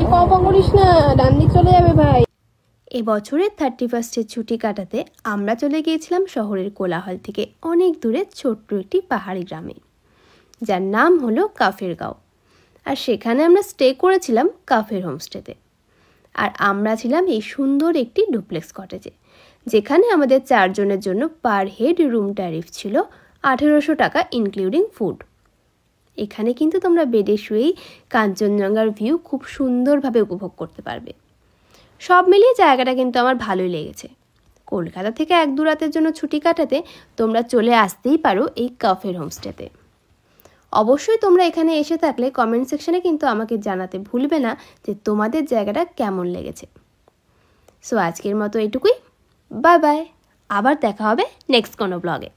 এদিকে অপা করিস না, ডান দিক চলে যাবে ভাই। এবছরের 31st ছুটি কাটাতে আমরা চলে গিয়েছিলাম শহরের কোলাহল থেকে অনেক দূরে ছোট্ট একটি পাহাড়ি গ্রামে, যার নাম হলো কাফেরগাঁও। আর সেখানে আমরা স্টে করেছিলাম কাফের হোমস্টেতে। আর আমরা ছিলাম এই সুন্দর একটি ডুপ্লেক্স কটেজে, যেখানে আমাদের 4 জনের জন্য পার হেড রুম ট্যারিফ ছিল 1800 টাকা ইনক্লুডিং ফুড। এখানে কিন্তু তোমরা বেডে শুয়েই কাঞ্চনজঙ্ঘার ভিউ খুব সুন্দরভাবে উপভোগ করতে পারবে। সব মিলিয়ে জায়গাটা কিন্তু আমার ভালোই লেগেছে। কলকাতা থেকে 1-2 রাতের জন্য ছুটি কাটাতে তোমরা চলে আসতেই পারো এই কাফের হোমস্টেতে। অবশ্যই তোমরা এখানে এসে থাকলে কমেন্ট সেকশনে কিন্তু আমাকে জানাতে ভুলবে না যে তোমাদের জায়গাটা কেমন লেগেছে। সো আজকের মতো এটুকুই, বাই বাই। আবার দেখা হবে নেক্সট কোনো ব্লগে।